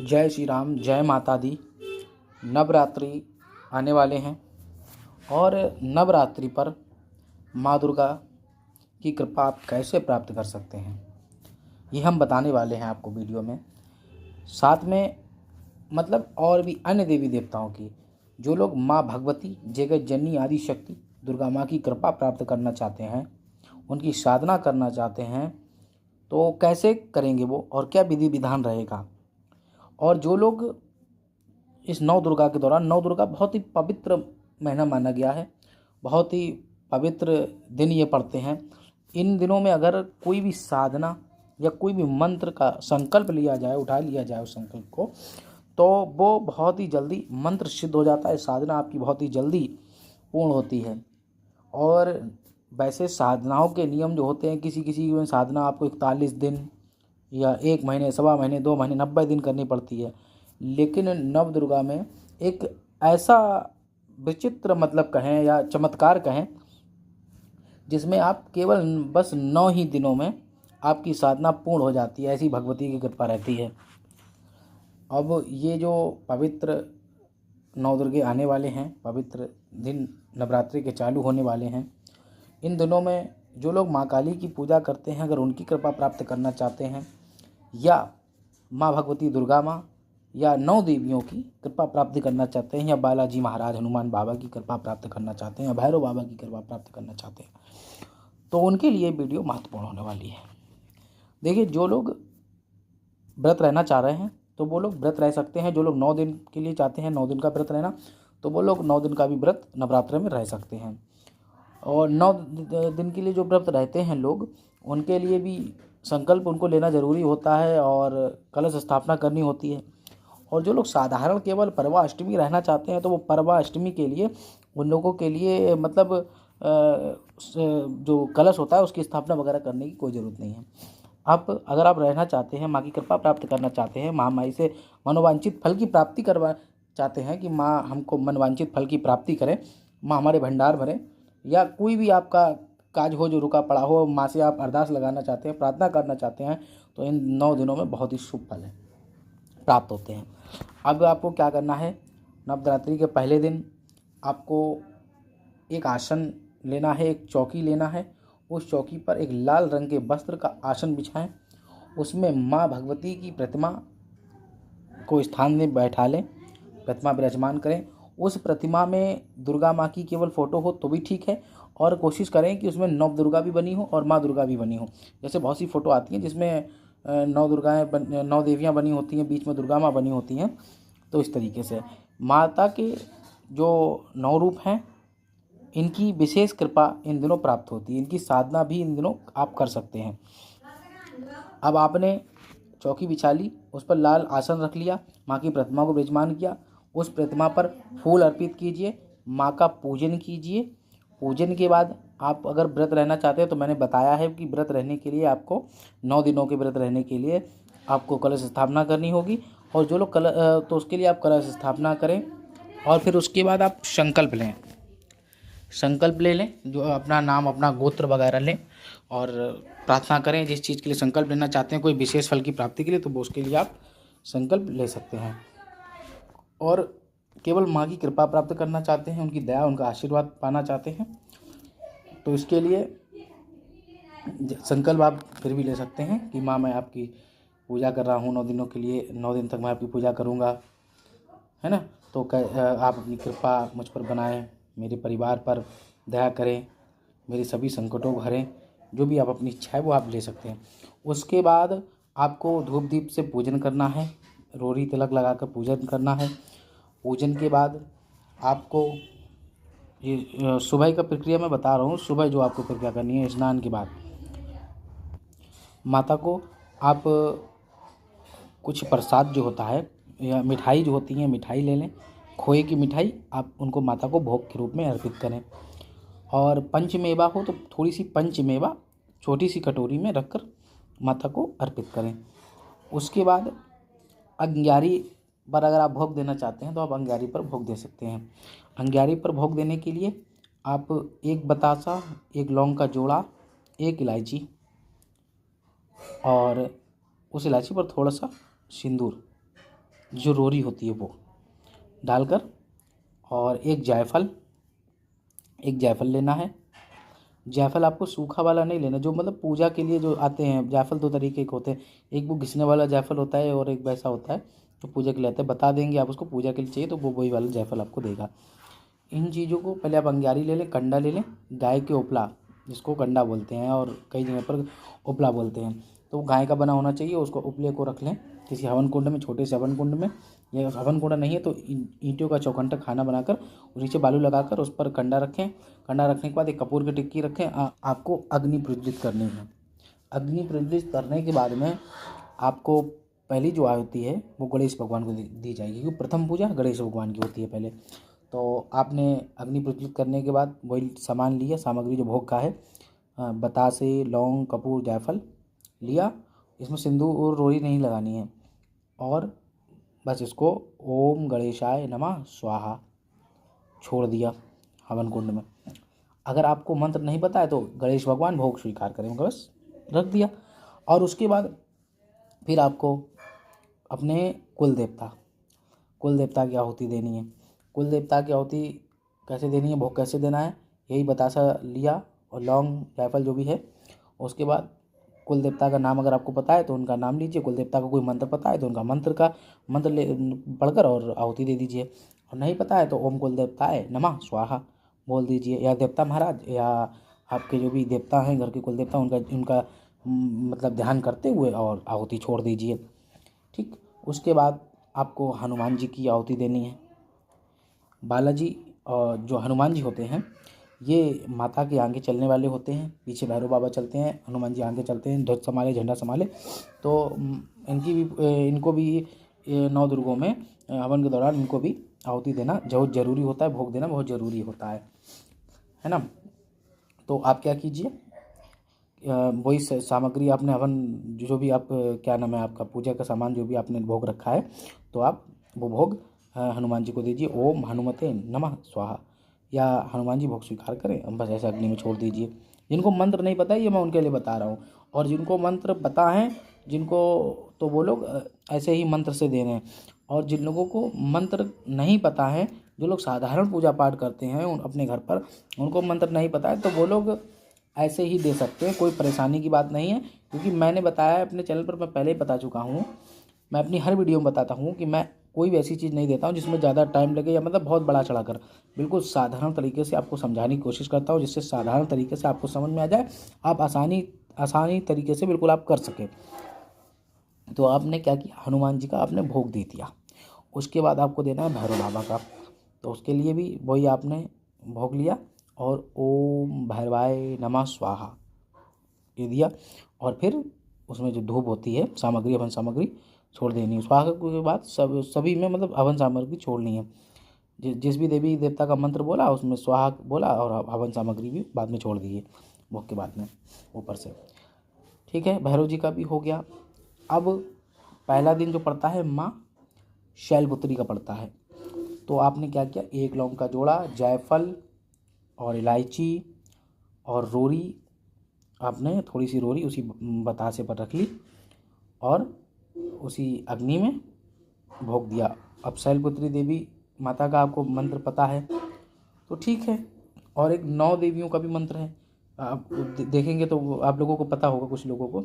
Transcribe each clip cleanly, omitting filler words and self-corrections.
जय श्री राम, जय माता दी। नवरात्रि आने वाले हैं और नवरात्रि पर माँ दुर्गा की कृपा आप कैसे प्राप्त कर सकते हैं, ये हम बताने वाले हैं आपको वीडियो में। साथ में और भी अन्य देवी देवताओं की, जो लोग माँ भगवती, जगत जननी, आदि शक्ति दुर्गा माँ की कृपा प्राप्त करना चाहते हैं, उनकी साधना करना चाहते हैं, तो कैसे करेंगे वो और क्या विधि विधान रहेगा। और जो लोग इस नौ दुर्गा के दौरान, नौ दुर्गा बहुत ही पवित्र महीना माना गया है, बहुत ही पवित्र दिन ये पड़ते हैं। इन दिनों में अगर कोई भी साधना या कोई भी मंत्र का संकल्प लिया जाए, उठा लिया जाए उस संकल्प को, तो वो बहुत ही जल्दी मंत्र सिद्ध हो जाता है, साधना आपकी बहुत ही जल्दी पूर्ण होती है। और वैसे साधनाओं के नियम जो होते हैं, किसी किसी में साधना आपको 41 दिन या 1 महीने, सवा महीने, 2 महीने, 90 दिन करनी पड़ती है। लेकिन नव दुर्गा में एक ऐसा विचित्र कहें या चमत्कार कहें, जिसमें आप केवल बस 9 ही दिनों में आपकी साधना पूर्ण हो जाती है। ऐसी भगवती की कृपा रहती है। अब ये जो पवित्र नौ दुर्गे आने वाले हैं, पवित्र दिन नवरात्रि के चालू होने वाले हैं, इन दिनों में जो लोग माँ काली की पूजा करते हैं, अगर उनकी कृपा प्राप्त करना चाहते हैं, या माँ भगवती दुर्गा माँ या 9 देवियों की कृपा प्राप्त करना चाहते हैं, या बालाजी महाराज, हनुमान बाबा की कृपा प्राप्त करना चाहते हैं, या भैरव बाबा की कृपा प्राप्त करना चाहते हैं, तो उनके लिए वीडियो महत्वपूर्ण होने वाली है। देखिए, जो लोग व्रत रहना चाह रहे हैं तो वो लोग व्रत रह सकते हैं। जो लोग 9 दिन के लिए चाहते हैं, 9 दिन का व्रत रहना, तो वो लोग 9 दिन का भी व्रत नवरात्र में रह सकते हैं। और 9 दिन के लिए जो व्रत रहते हैं लोग, उनके लिए भी संकल्प उनको लेना ज़रूरी होता है और कलश स्थापना करनी होती है। और जो लोग साधारण केवल परवा अष्टमी रहना चाहते हैं, तो वो परवा अष्टमी के लिए उन लोगों के लिए जो कलश होता है उसकी स्थापना वगैरह करने की कोई ज़रूरत नहीं है। आप अगर आप रहना चाहते हैं, माँ की कृपा प्राप्त करना चाहते हैं, महामाई से मनोवांछित फल की प्राप्ति करवा चाहते हैं कि माँ हमको मनोवांछित फल की प्राप्ति करें, माँ हमारे भंडार भरें, या कोई भी आपका काज हो जो रुका पड़ा हो, माँ से आप अरदास लगाना चाहते हैं, प्रार्थना करना चाहते हैं, तो इन 9 दिनों में बहुत ही शुभ फल है प्राप्त होते हैं। अब आपको क्या करना है, नवरात्रि के पहले दिन आपको एक आसन लेना है, एक चौकी लेना है। उस चौकी पर एक लाल रंग के वस्त्र का आसन बिछाएं, उसमें माँ भगवती की प्रतिमा को स्थान में बैठा लें, प्रतिमा विराजमान करें। उस प्रतिमा में दुर्गा माँ की केवल फ़ोटो हो तो भी ठीक है, और कोशिश करें कि उसमें नव दुर्गा भी बनी हो और माँ दुर्गा भी बनी हो। जैसे बहुत सी फ़ोटो आती हैं जिसमें 9 देवियाँ बनी होती हैं, बीच में दुर्गा माँ बनी होती हैं। तो इस तरीके से माता के जो 9 रूप हैं, इनकी विशेष कृपा इन दिनों प्राप्त होती है। इनकी साधना भी इन दिनों आप कर सकते हैं। अब आपने चौकी बिछा ली, उस पर लाल आसन रख लिया, माँ की प्रतिमा को विराजमान किया, उस प्रतिमा पर फूल अर्पित कीजिए, माँ का पूजन कीजिए। पूजन के बाद आप अगर व्रत रहना चाहते हैं, तो मैंने बताया है कि व्रत रहने के लिए आपको 9 दिनों के व्रत रहने के लिए आपको कलश स्थापना करनी होगी। और जो लोग तो उसके लिए आप कलश स्थापना करें, और फिर उसके बाद आप संकल्प लें, संकल्प ले लें, जो अपना नाम, अपना गोत्र वगैरह लें और प्रार्थना करें जिस चीज़ के लिए संकल्प लेना चाहते हैं, कोई विशेष फल की प्राप्ति के लिए, तो वो उसके लिए आप संकल्प ले सकते हैं। और केवल माँ की कृपा प्राप्त करना चाहते हैं, उनकी दया, उनका आशीर्वाद पाना चाहते हैं, तो इसके लिए संकल्प आप फिर भी ले सकते हैं कि माँ, मैं आपकी पूजा कर रहा हूँ 9 दिनों के लिए, 9 दिन तक मैं आपकी पूजा करूँगा, है ना। तो आप अपनी कृपा मुझ पर बनाएं, मेरे परिवार पर दया करें, मेरे सभी संकटों को हरें। जो भी आप अपनी इच्छा है वो आप ले सकते हैं। उसके बाद आपको धूप दीप से पूजन करना है, रोरी तिलक लगाकर पूजन करना है। पूजन के बाद आपको ये सुबह का प्रक्रिया मैं बता रहा हूँ, सुबह जो आपको प्रक्रिया करनी है, स्नान के बाद माता को आप कुछ प्रसाद जो होता है या मिठाई जो होती है, मिठाई ले लें, खोए की मिठाई, आप उनको माता को भोग के रूप में अर्पित करें। और पंचमेवा हो तो थोड़ी सी पंचमेवा छोटी सी कटोरी में रखकर माता को अर्पित करें। उसके बाद अंग्यारी पर अगर आप भोग देना चाहते हैं, तो आप अंग्यारी पर भोग दे सकते हैं। अंग्यारी पर भोग देने के लिए आप 1 बतासा, 1 लौंग का जोड़ा, 1 इलायची, और उस इलायची पर थोड़ा सा सिंदूर जो रोरी होती है वो डालकर, और एक जायफल लेना है। जायफल आपको सूखा वाला नहीं लेना, जो मतलब पूजा के लिए जो आते हैं। जायफल दो तरीके के होते हैं, एक वो घिसने वाला जायफल होता है और एक वैसा होता है जो पूजा के लिए आता है। बता देंगे आप उसको, पूजा के लिए चाहिए तो वो वही वाला जायफल आपको देगा। इन चीज़ों को पहले आप अंगारी ले लें, कंडा ले लें, गाय के उपला, जिसको कंडा बोलते हैं और कई जगह पर उपला बोलते हैं, तो वो गाय का बना होना चाहिए। उसको उपले को रख लें किसी हवन कुंड में, छोटे से हवन कुंड में, या हवन कुंड नहीं है तो ईंटों का चौखंटा खाना बनाकर नीचे बालू लगाकर उस पर कंडा रखें। कंडा रखने के बाद एक कपूर की टिक्की रखें। आपको अग्नि प्रज्वलित करनी है। अग्नि प्रज्वलित करने के बाद में आपको पहली जो आहुति है वो गणेश भगवान को दी जाएगी, क्योंकि प्रथम पूजा गणेश भगवान की होती है पहले। तो आपने अग्नि प्रज्वलित करने के बाद वही सामान लिया, सामग्री जो भोग का है, बतासे, लौंग, कपूर, जायफल लिया। इसमें सिंदूर और रोही नहीं लगानी है, और बस इसको ओम गणेशाय नमः स्वाहा छोड़ दिया हवन कुंड में। अगर आपको मंत्र नहीं पता है तो गणेश भगवान भोग स्वीकार करेंगे, बस रख दिया। और उसके बाद फिर आपको अपने कुल देवता की आहुति देनी है। कुल देवता की आहुति कैसे देनी है, भोग कैसे देना है, यही बतासा लिया और लौंग, जायफल जो भी है। उसके बाद कुल देवता का नाम अगर आपको पता है तो उनका नाम लीजिए, कुल देवता का कोई मंत्र पता है तो उनका मंत्र ले पढ़कर और आहुति दे दीजिए। और नहीं पता है तो ओम कुल देवताय नमः स्वाहा बोल दीजिए, या देवता महाराज या आपके जो भी देवता हैं घर के कुल देवता, उनका मतलब ध्यान करते हुए और आहुति छोड़ दीजिए। ठीक, उसके बाद आपको हनुमान जी की आहुति देनी है। बालाजी और जो हनुमान जी होते हैं ये माता के आगे चलने वाले होते हैं, पीछे भैरव बाबा चलते हैं, हनुमान जी आगे चलते हैं, ध्वज संभाले, झंडा संभाले। तो इनको भी 9 दुर्गों में हवन के दौरान इनको भी आहुति देना बहुत ज़रूरी होता है, भोग देना बहुत ज़रूरी होता है ना। तो आप क्या कीजिए, वही सामग्री आपने हवन जो भी आप क्या नाम है आपका पूजा का सामान जो भी आपने भोग रखा है, तो आप वो भोग हनुमान जी को दीजिए। ओम हनुमते नमः स्वाहा, या हनुमान जी भोग स्वीकार करें, बस ऐसे अग्नि में छोड़ दीजिए। जिनको मंत्र नहीं पता है ये मैं उनके लिए बता रहा हूँ, और जिनको मंत्र पता है जिनको, तो वो लोग ऐसे ही मंत्र से दे रहे हैं। और जिन लोगों को मंत्र नहीं पता है, जो लोग साधारण पूजा पाठ करते हैं अपने घर पर, उनको मंत्र नहीं पता है तो वो लोग ऐसे ही दे सकते हैं, कोई परेशानी की बात नहीं है। क्योंकि मैंने बताया है अपने चैनल पर, मैं पहले ही बता चुका हूँ, मैं अपनी हर वीडियो में बताता हूँ कि मैं कोई भी ऐसी चीज़ नहीं देता हूँ जिसमें ज़्यादा टाइम लगे या मतलब बहुत बड़ा चढ़ा कर। बिल्कुल साधारण तरीके से आपको समझाने की कोशिश करता हूँ, जिससे साधारण तरीके से आपको समझ में आ जाए, आप आसानी तरीके से बिल्कुल आप कर सकें। तो आपने क्या किया, हनुमान जी का आपने भोग दे दिया। उसके बाद आपको देना है भैरव बाबा का, तो उसके लिए भी वही आपने भोग लिया और ओम भैरवाय नमः स्वाहा ये दिया। और फिर उसमें जो धूप होती है सामग्री, हवन सामग्री छोड़ देनी है। स्वाहा के बाद सभी में मतलब हवन सामग्री छोड़नी है। जिस भी देवी देवता का मंत्र बोला उसमें स्वाहा बोला, और हवन सामग्री भी बाद में छोड़ दीजिए भोग के बाद में ऊपर से। ठीक है, भैरव जी का भी हो गया। अब पहला दिन जो पड़ता है माँ शैलपुत्री का पड़ता है। तो आपने क्या किया, 1 लौंग का जोड़ा, जायफल और इलायची और रोरी, आपने थोड़ी सी रोरी उसी बतासे पर रख ली और उसी अग्नि में भोग दिया। अब शैलपुत्री देवी माता का आपको मंत्र पता है तो ठीक है। और एक 9 देवियों का भी मंत्र है, आप देखेंगे तो आप लोगों को पता होगा, कुछ लोगों को।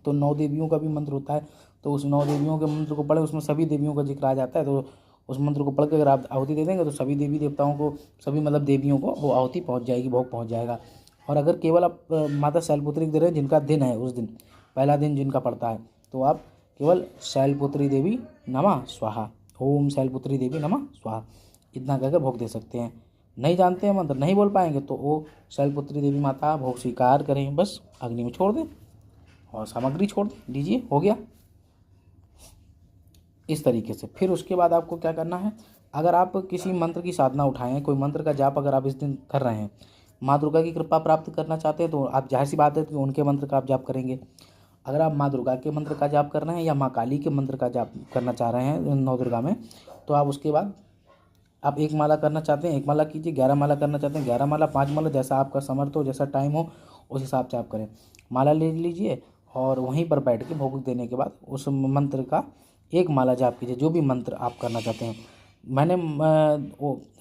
तो 9 देवियों का भी मंत्र होता है, तो उस 9 देवियों के मंत्र को पढ़े, उसमें सभी देवियों का जिक्र आ जाता है। तो उस मंत्र को पढ़ के अगर आप आहुति दे देंगे तो सभी देवी देवताओं को, सभी मतलब देवियों को वो आहुति पहुँच जाएगी, भोग पहुँच जाएगा। और अगर केवल आप माता शैलपुत्री दे रहे हैं जिनका दिन है, उस दिन पहला दिन जिनका पड़ता है, तो आप केवल शैलपुत्री देवी नमः स्वाहा, ओम शैलपुत्री देवी नमः स्वाहा इतना कहकर भोग दे सकते हैं। नहीं जानते हैं मंत्र, नहीं बोल पाएंगे तो वो शैलपुत्री देवी माता भोग स्वीकार करें, बस अग्नि में छोड़ दें और सामग्री छोड़ दीजिए, हो गया इस तरीके से। फिर उसके बाद आपको क्या करना है, अगर आप किसी मंत्र की साधना उठाएं, कोई मंत्र का जाप अगर आप इस दिन कर रहे हैं, माँ दुर्गा की कृपा प्राप्त करना चाहते हैं, तो आप जाहिर सी बात है कि उनके मंत्र का आप जाप करेंगे। अगर आप माँ दुर्गा के मंत्र का जाप कर रहे हैं या माँ काली के मंत्र का जाप करना चाह रहे हैं 9 दुर्गा में, तो आप उसके बाद आप 1 माला करना चाहते हैं 1 माला कीजिए, 11 माला करना चाहते हैं 11 माला, 5 माला, जैसा आपका समर्थ हो, जैसा टाइम हो उस हिसाब से आप करें। माला ले लीजिए और वहीं पर बैठ के भोग देने के बाद उस मंत्र का एक माला जाप कीजिए, जो भी मंत्र आप करना चाहते हैं।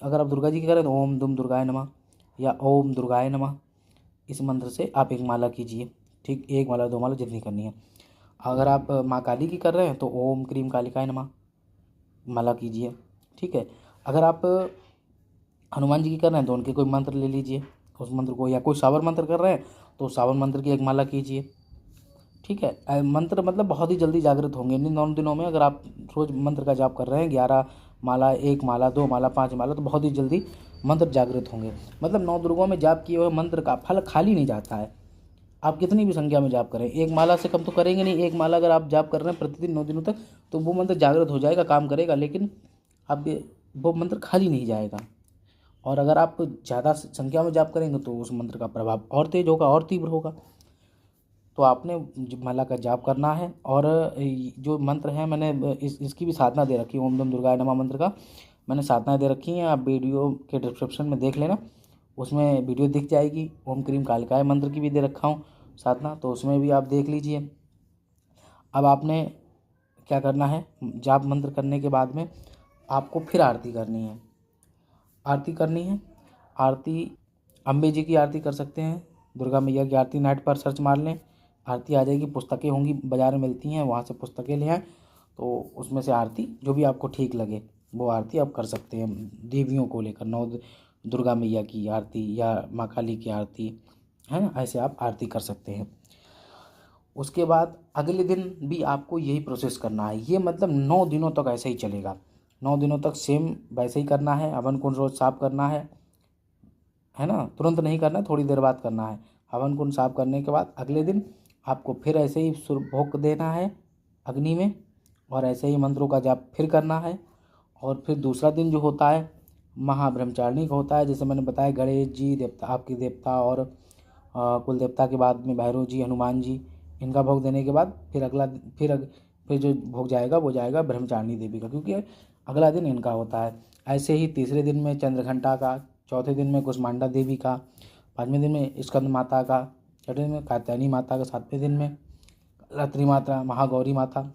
अगर आप दुर्गा जी की करें तो ओम दुम दुर्गाय नमः या ओम दुर्गाय नमः, इस मंत्र से आप एक माला कीजिए। ठीक, एक माला 2 माला जितनी करनी है। अगर आप माँ काली की कर रहे हैं तो ओम क्रीम कालिकाय नमः माला कीजिए। ठीक है, अगर आप हनुमान जी की कर रहे हैं तो उनके कोई मंत्र ले लीजिए उस मंत्र को, या कोई सावर मंत्र कर रहे हैं तो सावर मंत्र की एक माला कीजिए। ठीक है, मंत्र मतलब बहुत ही जल्दी जागृत होंगे इन 9 दिनों में। अगर आप रोज मंत्र का जाप कर रहे हैं 11 माला, 1 माला, 2 माला, 5 माला, तो बहुत ही जल्दी मंत्र जागृत होंगे। मतलब 9 दुर्गों में जाप किए हुए मंत्र का फल खाली नहीं जाता है। आप कितनी भी संख्या में जाप करें, एक माला से कम तो करेंगे नहीं। एक माला अगर आप जाप कर रहे हैं प्रतिदिन 9 दिनों तक, तो वो मंत्र जागृत हो जाएगा, काम करेगा, लेकिन अब वो मंत्र खाली नहीं जाएगा। और अगर आप ज़्यादा संख्या में जाप करेंगे तो उस मंत्र का प्रभाव और तेज होगा और तीव्र होगा। तो आपने माला का जाप करना है। और जो मंत्र है मैंने इसकी भी साधना दे रखी है, ओम दम दुर्गाय नमः मंत्र का मैंने साधना दे रखी है। आप वीडियो के डिस्क्रिप्शन में देख लेना, उसमें वीडियो दिख जाएगी। ओम क्रीम कालिकाय मंत्र की भी दे रखा हूँ साधना, तो उसमें भी आप देख लीजिए। अब आपने क्या करना है, जाप मंत्र करने के बाद में आपको फिर आरती करनी है। आरती अम्बे जी की आरती कर सकते हैं, दुर्गा मैया की आरती नेट पर सर्च मार लें, आरती आ जाएगी। पुस्तकें होंगी बाज़ार में मिलती हैं, वहाँ से पुस्तकें ले आएँ, तो उसमें से आरती जो भी आपको ठीक लगे वो आरती आप कर सकते हैं। देवियों को लेकर 9 दुर्गा मैया की आरती या माँ काली की आरती, है ना, ऐसे आप आरती कर सकते हैं। उसके बाद अगले दिन भी आपको यही प्रोसेस करना है। ये मतलब 9 दिनों तक ऐसे ही चलेगा। 9 दिनों तक सेम वैसे ही करना है। हवन कुंड रोज़ साफ करना है ना, तुरंत नहीं करना है, थोड़ी देर बाद करना है। हवन कुंड साफ करने के बाद अगले दिन आपको फिर ऐसे ही भोग देना है अग्नि में, और ऐसे ही मंत्रों का जाप फिर करना है। और फिर दूसरा दिन जो होता है महाब्रह्मचारिणी का होता है, जैसे मैंने बताया गणेश जी देवता, आपके देवता, और कुल देवता के बाद में भैरव जी, हनुमान जी, इनका भोग देने के बाद फिर फिर जो भोग जाएगा वो जाएगा ब्रह्मचारिणी देवी का, क्योंकि अगला दिन इनका होता है। ऐसे ही तीसरे दिन में चंद्रघंटा का, चौथे दिन में कुष्मांडा देवी का, 5वें दिन में स्कंद माता का, छठे दिन में कात्यायनी माता का, 7वें दिन में रात्रि माता, महागौरी माता,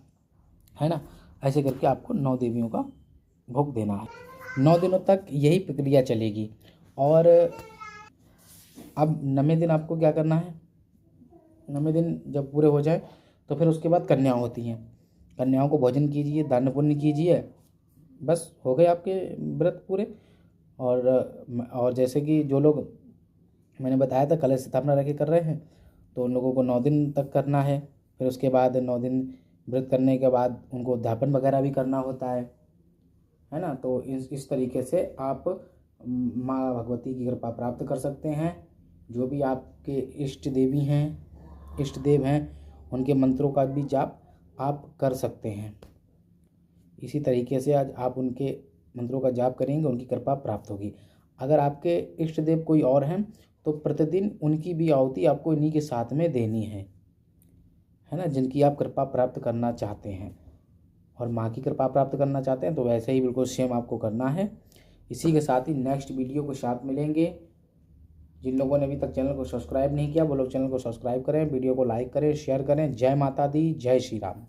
है ना। ऐसे करके आपको 9 देवियों का भोग देना है। 9 दिनों तक यही प्रक्रिया चलेगी। और अब 9वें दिन आपको क्या करना है, 9वें दिन जब पूरे हो जाए तो फिर उसके बाद कन्याएं होती हैं। कन्याओं को भोजन कीजिए, दान पुण्य कीजिए, बस हो गए आपके व्रत पूरे। और जैसे कि जो लोग मैंने बताया था कलश स्थापना रख के कर रहे हैं, तो उन लोगों को 9 दिन तक करना है। फिर उसके बाद 9 दिन व्रत करने के बाद उनको उद्यापन वगैरह भी करना होता है ना। तो इस तरीके से आप माँ भगवती की कृपा प्राप्त कर सकते हैं। जो भी आपके इष्ट देव हैं उनके मंत्रों का भी जाप आप कर सकते हैं। इसी तरीके से आज आप उनके मंत्रों का जाप करेंगे, उनकी कृपा प्राप्त होगी। अगर आपके इष्ट देव कोई और हैं तो प्रतिदिन उनकी भी आहुति आपको इन्हीं के साथ में देनी है ना, जिनकी आप कृपा प्राप्त करना चाहते हैं। और माँ की कृपा प्राप्त करना चाहते हैं तो वैसे ही बिल्कुल सेम आपको करना है। इसी के साथ ही नेक्स्ट वीडियो के साथ मिलेंगे। जिन लोगों ने अभी तक चैनल को सब्सक्राइब नहीं किया वो लोग चैनल को सब्सक्राइब करें, वीडियो को लाइक करें, शेयर करें। जय माता दी, जय श्री राम।